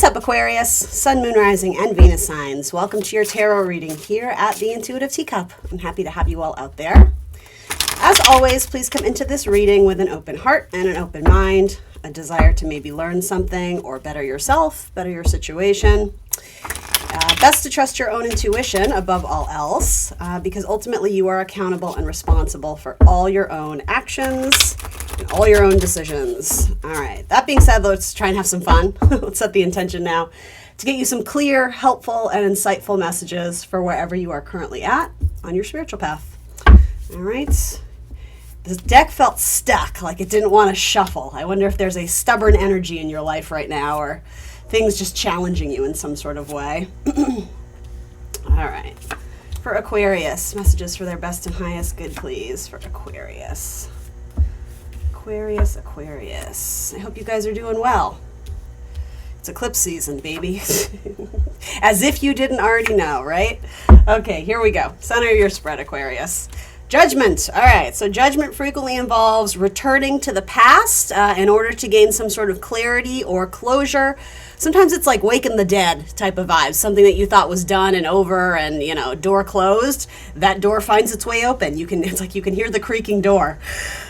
What's up, Aquarius, Sun, Moon, Rising, and Venus signs? Welcome to your tarot reading here at the Intuitive Teacup. I'm happy to have you all out there. As always, please come into this reading with an open heart and an open mind, a desire to maybe learn something or better yourself, better your situation. Best to trust your own intuition above all else, because ultimately you are accountable and responsible for all your own actions and all your own decisions. All right, that being said, let's try and have some fun. Let's set the intention now to get you some clear, helpful, and insightful messages for wherever you are currently at on your spiritual path. All right. This deck felt stuck, like it didn't want to shuffle. I wonder if there's a stubborn energy in your life right now, or things just challenging you in some sort of way. All right. For Aquarius, messages for their best and highest good, please, for Aquarius. Aquarius. I hope you guys are doing well. It's eclipse season, baby. As if you didn't already know, right? Okay, here we go. Center your spread, Aquarius. Judgment. All right, so judgment frequently involves returning to the past in order to gain some sort of clarity or closure. Sometimes it's like Waking the Dead type of vibes, something that you thought was done and over and, you know, door closed. That door finds its way open. It's like you can hear the creaking door.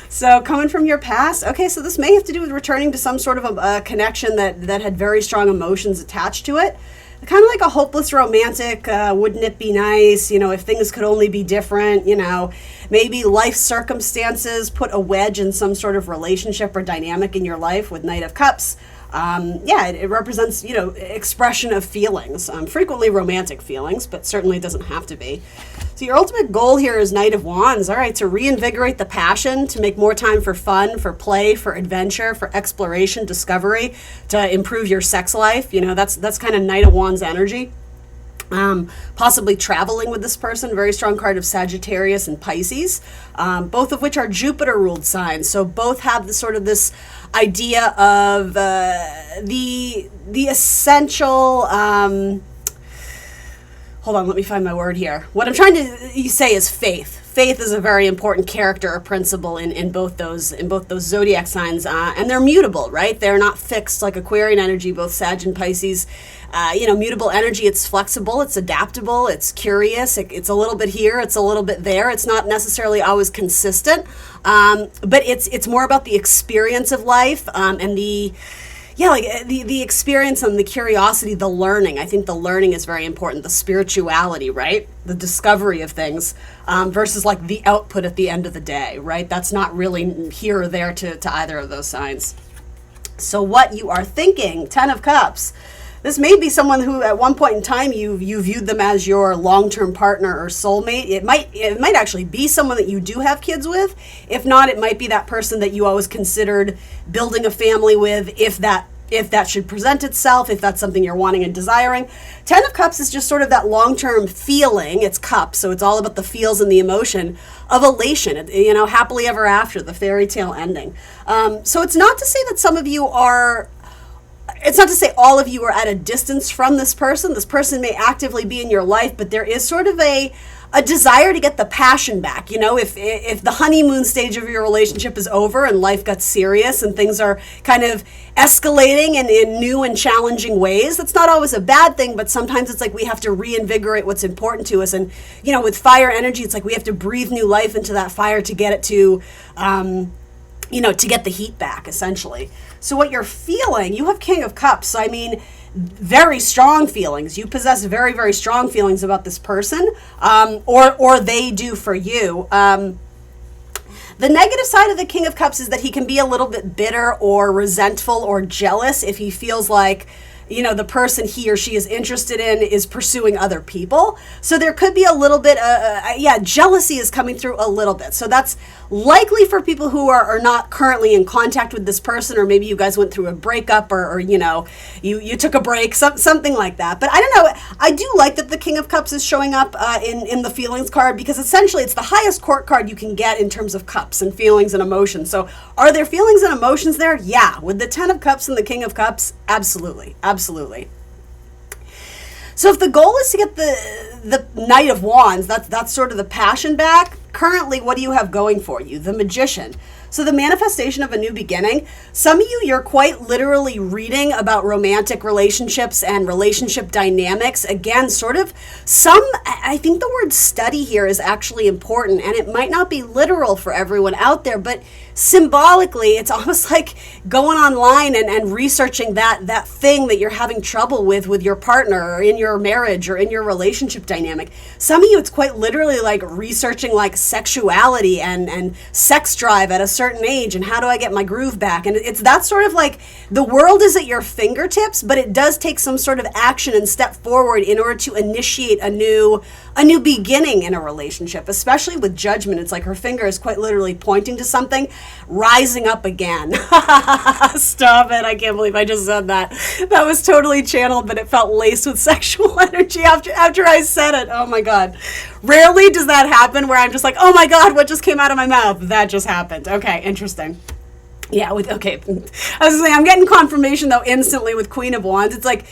So coming from your past, okay, so this may have to do with returning to some sort of a connection that had very strong emotions attached to it. Kind of like a hopeless romantic, wouldn't it be nice, you know, if things could only be different, you know, maybe life circumstances put a wedge in some sort of relationship or dynamic in your life with Knight of Cups. It represents, you know, expression of feelings, frequently romantic feelings, but certainly doesn't have to be. So your ultimate goal here is Knight of Wands, all right, to reinvigorate the passion, to make more time for fun, for play, for adventure, for exploration, discovery, to improve your sex life. You know, that's kind of Knight of Wands energy. Possibly traveling with this person, very strong card of Sagittarius and Pisces, both of which are Jupiter ruled signs. So both have this idea of the essential, hold on, let me find my word here. What I'm trying to say is faith. Faith is a very important character or principle in both those zodiac signs, and they're mutable, right? They're not fixed like Aquarian energy, both Sag and Pisces. Mutable energy, it's flexible, it's adaptable, it's curious, it's a little bit here, it's a little bit there. It's not necessarily always consistent, but it's more about the experience of life and the experience and the curiosity, the learning. I think the learning is very important, the spirituality, right? The discovery of things versus like the output at the end of the day, right? That's not really here or there to either of those signs. So what you are thinking, 10 of Cups, this may be someone who at one point in time you viewed them as your long-term partner or soulmate. It might actually be someone that you do have kids with. If not, it might be that person that you always considered building a family with, if that should present itself, if that's something you're wanting and desiring. 10 of Cups is just sort of that long-term feeling. It's cups, so it's all about the feels and the emotion of elation, you know, happily ever after, the fairy tale ending. So it's not to say that it's not to say all of you are at a distance from this person. This person may actively be in your life, but there is sort of a desire to get the passion back. You know, if the honeymoon stage of your relationship is over and life got serious and things are kind of escalating in new and challenging ways, that's not always a bad thing, but sometimes it's like we have to reinvigorate what's important to us. And, you know, with fire energy, it's like we have to breathe new life into that fire to get it to, to get the heat back, essentially. So what you're feeling, you have King of Cups. So, I mean, very strong feelings. You possess very, very strong feelings about this person, or they do for you. The negative side of the King of Cups is that he can be a little bit bitter or resentful or jealous if he feels like, you know, the person he or she is interested in is pursuing other people. So there could be a little bit, jealousy is coming through a little bit. So that's likely for people who are not currently in contact with this person, or maybe you guys went through a breakup, or you know, you took a break, something like that. But I don't know, I do like that the King of Cups is showing up in the feelings card, because essentially it's the highest court card you can get in terms of cups and feelings and emotions. So are there feelings and emotions there? Yeah. With the 10 of Cups and the King of Cups, absolutely. So if the goal is to get the Knight of Wands, that's sort of the passion back. Currently, what do you have going for you? The Magician. So the manifestation of a new beginning, some of you, you're quite literally reading about romantic relationships and relationship dynamics. Again, sort of I think the word study here is actually important, and it might not be literal for everyone out there, but symbolically, it's almost like going online and researching that thing that you're having trouble with your partner or in your marriage or in your relationship dynamic. Some of you, it's quite literally like researching like sexuality and sex drive at a certain age and how do I get my groove back. And it's that sort of like the world is at your fingertips, but it does take some sort of action and step forward in order to initiate a new beginning in a relationship, especially with Judgment. It's like her finger is quite literally pointing to something rising up again. Stop it. I can't believe I just said that. That was totally channeled, but it felt laced with sexual energy after I said it. Oh my God. Rarely does that happen where I'm just like, oh my God, what just came out of my mouth? That just happened. Okay, interesting. Yeah, I was saying, I'm getting confirmation though instantly with Queen of Wands. It's like,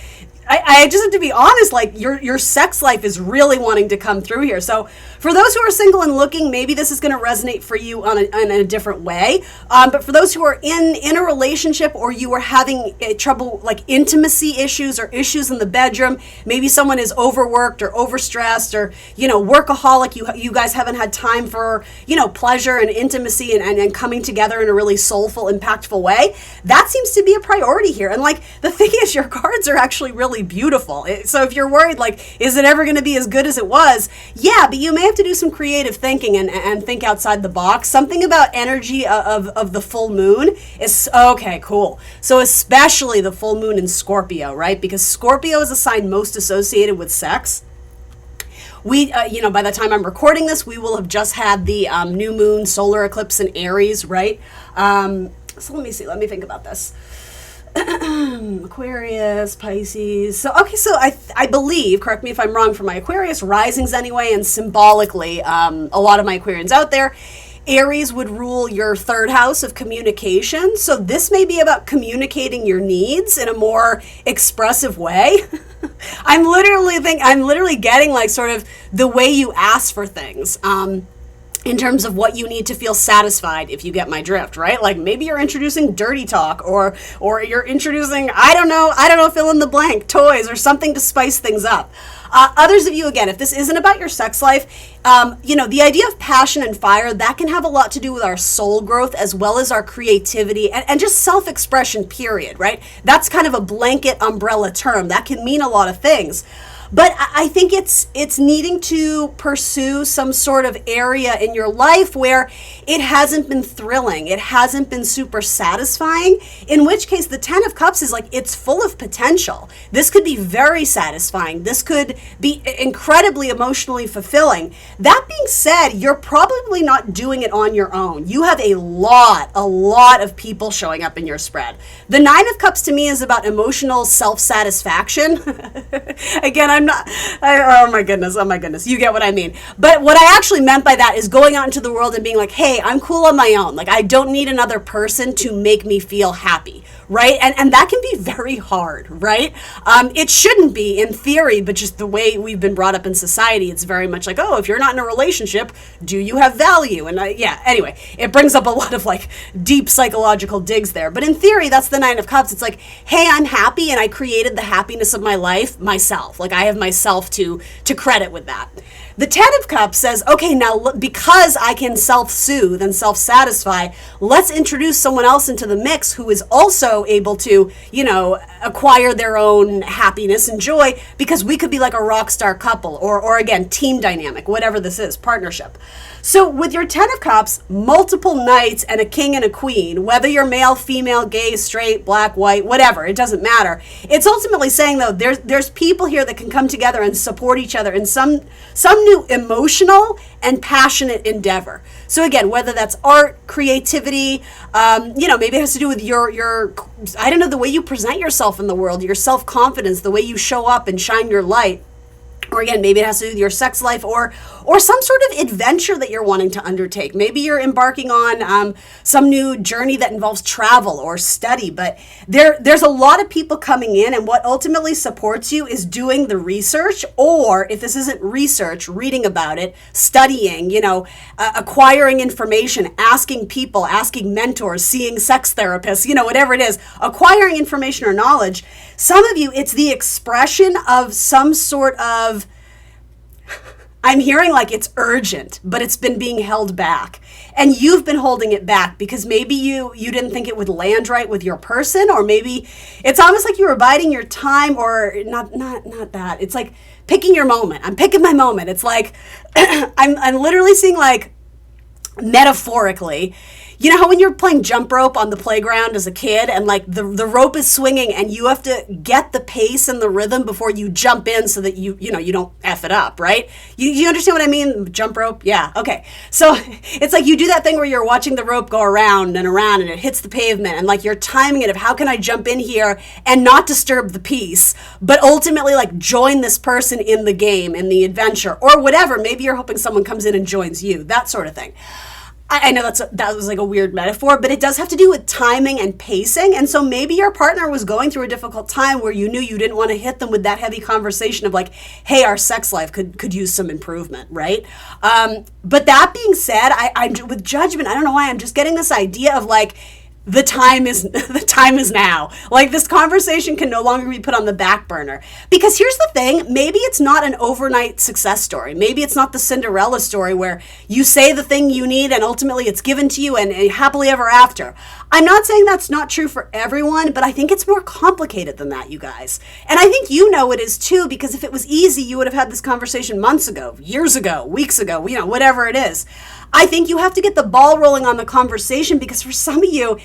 I just have to be honest, like your sex life is really wanting to come through here. So for those who are single and looking, maybe this is going to resonate for you in a different way. But for those who are in a relationship or you are having trouble, like intimacy issues or issues in the bedroom, maybe someone is overworked or overstressed or, workaholic, you guys haven't had time for, pleasure and intimacy and coming together in a really soulful, impactful way. That seems to be a priority here. And like, the thing is, your cards are actually really beautiful. So if you're worried, like, is it ever going to be as good as it was? Yeah, but you may have to do some creative thinking and think outside the box. Something about energy of the full moon is, okay, cool. So especially the full moon in Scorpio, right? Because Scorpio is a sign most associated with sex. We, by the time I'm recording this, we will have just had the new moon solar eclipse in Aries, right? So let me see. Let me think about this. Aquarius, Pisces. So I believe, correct me if I'm wrong, for my Aquarius risings anyway, and symbolically, a lot of my Aquarians out there, Aries would rule your third house of communication. So this may be about communicating your needs in a more expressive way. I'm literally getting like sort of the way you ask for things. In terms of what you need to feel satisfied, if you get my drift, right? Like maybe you're introducing dirty talk or you're introducing, I don't know, fill in the blank, toys or something to spice things up. Others of you, again, if this isn't about your sex life, the idea of passion and fire, that can have a lot to do with our soul growth as well as our creativity and just self-expression, period, right? That's kind of a blanket umbrella term. That can mean a lot of things. But I think it's needing to pursue some sort of area in your life where it hasn't been thrilling, it hasn't been super satisfying, in which case the Ten of Cups is like, it's full of potential. This could be very satisfying. This could be incredibly emotionally fulfilling. That being said, you're probably not doing it on your own. You have a lot of people showing up in your spread. The Nine of Cups to me is about emotional self-satisfaction. Again, oh my goodness, you get what I mean. But what I actually meant by that is going out into the world and being like, hey, I'm cool on my own. Like, I don't need another person to make me feel happy, right? And that can be very hard, right? It shouldn't be in theory, but just the way we've been brought up in society, it's very much like, oh, if you're not in a relationship, do you have value? And anyway, it brings up a lot of like deep psychological digs there. But in theory, that's the Nine of Cups. It's like, hey, I'm happy and I created the happiness of my life myself. Like, I have myself to credit with that. The Ten of Cups says, okay, now because I can self-soothe and self-satisfy, let's introduce someone else into the mix who is also able to, acquire their own happiness and joy, because we could be like a rock star couple or again, team dynamic, whatever this is, partnership. So with your Ten of Cups, multiple knights and a king and a queen, whether you're male, female, gay, straight, black, white, whatever, it doesn't matter. It's ultimately saying, though, there's people here that can come together and support each other in some new emotional and passionate endeavor. So again, whether that's art, creativity, maybe it has to do with your the way you present yourself in the world, your self-confidence, the way you show up and shine your light. Or again, maybe it has to do with your sex life or some sort of adventure that you're wanting to undertake. Maybe you're embarking on some new journey that involves travel or study. But there's a lot of people coming in, and what ultimately supports you is doing the research, or if this isn't research, reading about it, studying, acquiring information, asking people, asking mentors, seeing sex therapists, whatever it is, acquiring information or knowledge. Some of you, it's the expression of some sort of, I'm hearing like it's urgent, but it's been being held back. And you've been holding it back because maybe you didn't think it would land right with your person, or maybe it's almost like you were biding your time, or not that. It's like picking your moment. I'm picking my moment. It's like I'm literally seeing, like, metaphorically, you know how when you're playing jump rope on the playground as a kid, and like the rope is swinging and you have to get the pace and the rhythm before you jump in so that you don't F it up, right? You understand what I mean? Jump rope? Yeah. Okay. So it's like you do that thing where you're watching the rope go around and around and it hits the pavement, and like you're timing it of how can I jump in here and not disturb the peace, but ultimately like join this person in the game, in the adventure, or whatever. Maybe you're hoping someone comes in and joins you, that sort of thing. I know that was like a weird metaphor, but it does have to do with timing and pacing. And so maybe your partner was going through a difficult time where you knew you didn't want to hit them with that heavy conversation of like, hey, our sex life could use some improvement, right? But that being said, I'm with judgment, I don't know why, I'm just getting this idea of like, the time is now. Like, this conversation can no longer be put on the back burner. Because here's the thing, maybe it's not an overnight success story. Maybe it's not the Cinderella story where you say the thing you need and ultimately it's given to you and happily ever after. I'm not saying that's not true for everyone, but I think it's more complicated than that, you guys. And I think it is too, because if it was easy, you would have had this conversation months ago, years ago, weeks ago, whatever it is. I think you have to get the ball rolling on the conversation, because for some of you,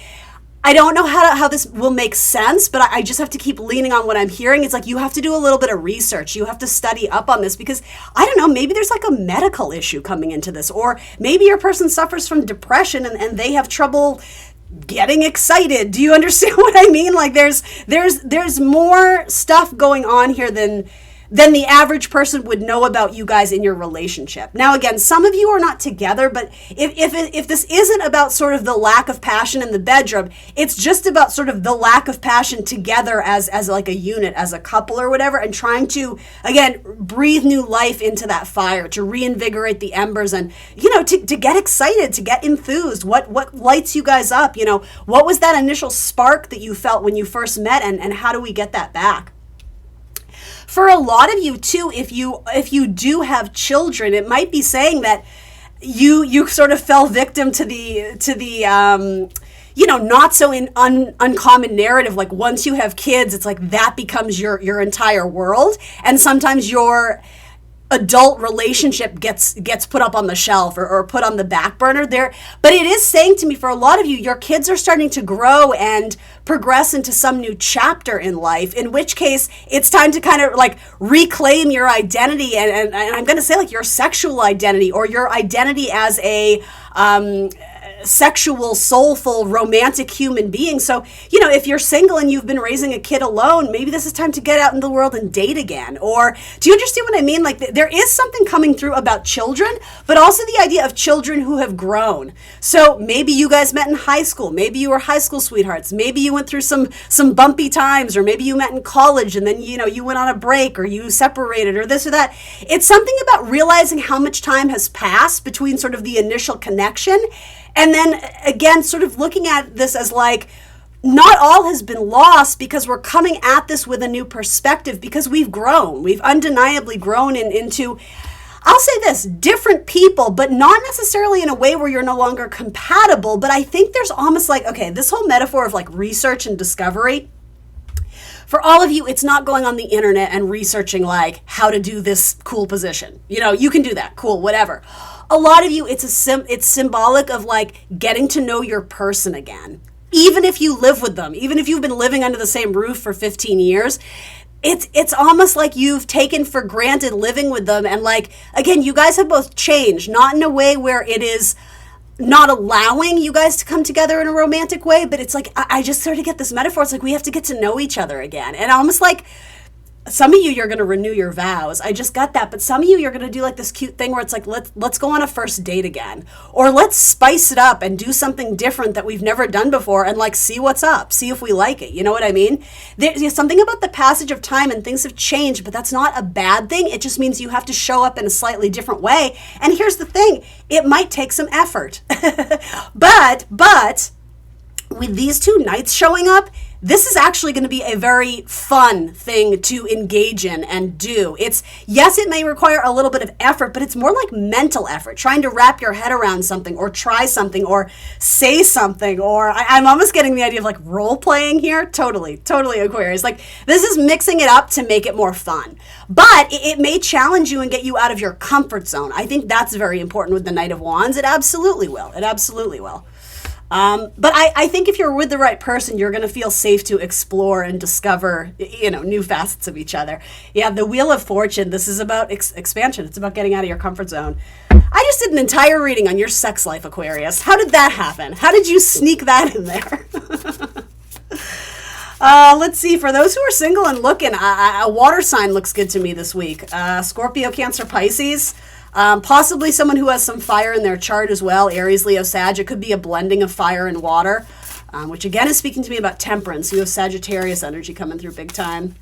I don't know how this will make sense, but I just have to keep leaning on what I'm hearing. It's like you have to do a little bit of research. You have to study up on this, because I don't know, maybe there's like a medical issue coming into this, or maybe your person suffers from depression and they have trouble getting excited. Do you understand what I mean? Like there's more stuff going on here than the average person would know about you guys in your relationship. Now, again, some of you are not together, but if this isn't about sort of the lack of passion in the bedroom, it's just about sort of the lack of passion together as like a unit, as a couple or whatever, and trying to, again, breathe new life into that fire, to reinvigorate the embers and, to get excited, to get enthused. What lights you guys up? What was that initial spark that you felt when you first met, and how do we get that back? For a lot of you too, if you do have children, it might be saying that you sort of fell victim to the not so uncommon narrative. Like once you have kids, it's like that becomes your entire world, and sometimes your adult relationship gets put up on the shelf or put on the back burner there. But it is saying to me, for a lot of you, your kids are starting to grow and progress into some new chapter in life, in which case it's time to kind of like reclaim your identity, and I'm going to say like your sexual identity, or your identity as a sexual, soulful, romantic human being. So, if you're single and you've been raising a kid alone, maybe this is time to get out in the world and date again. Or do you understand what I mean? Like there is something coming through about children, but also the idea of children who have grown. So maybe you guys met in high school. Maybe you were high school sweethearts. Maybe you went through some bumpy times, or maybe you met in college and then, you went on a break, or you separated, or this or that. It's something about realizing how much time has passed between sort of the initial connection. And then again, sort of looking at this as like, not all has been lost, because we're coming at this with a new perspective, because we've grown. We've undeniably grown into, I'll say this, different people, but not necessarily in a way where you're no longer compatible. But I think there's almost like, okay, this whole metaphor of like research and discovery, for all of you, it's not going on the internet and researching like how to do this cool position. You can do that. Cool, whatever. A lot of you, it's symbolic of like getting to know your person again. Even if you live with them, even if you've been living under the same roof for 15 years, it's almost like you've taken for granted living with them. And like, again, you guys have both changed, not in a way where it is not allowing you guys to come together in a romantic way, but it's like, I just sort of get this metaphor. It's like we have to get to know each other again. And almost like, Some of you, you're going to renew your vows. I just got that. But some of you, you're going to do like this cute thing where it's like, let's go on a first date again. Or let's spice it up and do something different that we've never done before and like see what's up, see if we like it. You know what I mean? There's something about the passage of time and things have changed, but that's not a bad thing. It just means you have to show up in a slightly different way. And here's the thing, it might take some effort. but with these two knights showing up, this is actually going to be a very fun thing to engage in and do. Yes, it may require a little bit of effort, but it's more like mental effort, trying to wrap your head around something or try something or say something, or I'm almost getting the idea of like role playing here. Totally Aquarius. Like this is mixing it up to make it more fun, but it may challenge you and get you out of your comfort zone. I think that's very important with the Knight of Wands. It absolutely will. But I think if you're with the right person, you're going to feel safe to explore and discover, new facets of each other. Yeah, the Wheel of Fortune, this is about expansion. It's about getting out of your comfort zone. I just did an entire reading on your sex life, Aquarius. How did that happen? How did you sneak that in there? Let's see. For those who are single and looking, a water sign looks good to me this week. Scorpio, Cancer, Pisces. Possibly someone who has some fire in their chart as well. Aries, Leo, Sag. It could be a blending of fire and water, which again is speaking to me about temperance. You have Sagittarius energy coming through big time.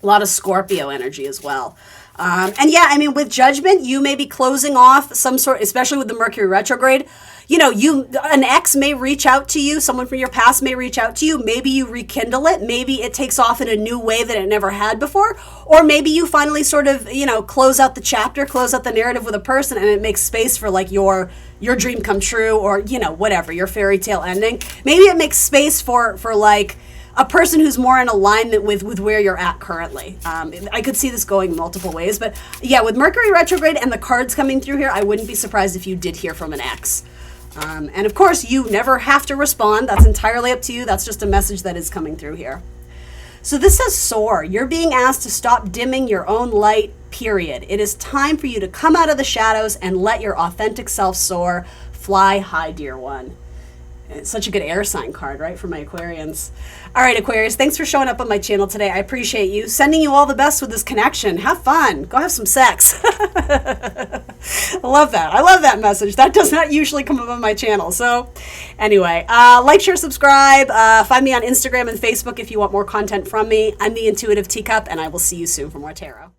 A lot of Scorpio energy as well. And yeah, I mean, with Judgment, you may be closing off some sort, especially with the Mercury retrograde. An ex may reach out to you. Someone from your past may reach out to you. Maybe you rekindle it. Maybe it takes off in a new way that it never had before. Or maybe you finally sort of, close out the chapter, close out the narrative with a person, and it makes space for like your dream come true, or, whatever, your fairy tale ending. Maybe it makes space for like a person who's more in alignment with where you're at currently. I could see this going multiple ways, but yeah, with Mercury retrograde and the cards coming through here, I wouldn't be surprised if you did hear from an ex. And of course, you never have to respond. That's entirely up to you. That's just a message that is coming through here. So this says soar. You're being asked to stop dimming your own light, period. It is time for you to come out of the shadows and let your authentic self soar. Fly high, dear one. It's such a good air sign card, right, for my Aquarians. All right, Aquarius, thanks for showing up on my channel today. I appreciate you. Sending you all the best with this connection. Have fun. Go have some sex. I love that. I love that message. That does not usually come up on my channel. So anyway, like, share, subscribe. Find me on Instagram and Facebook if you want more content from me. I'm the Intuitive Teacup, and I will see you soon for more tarot.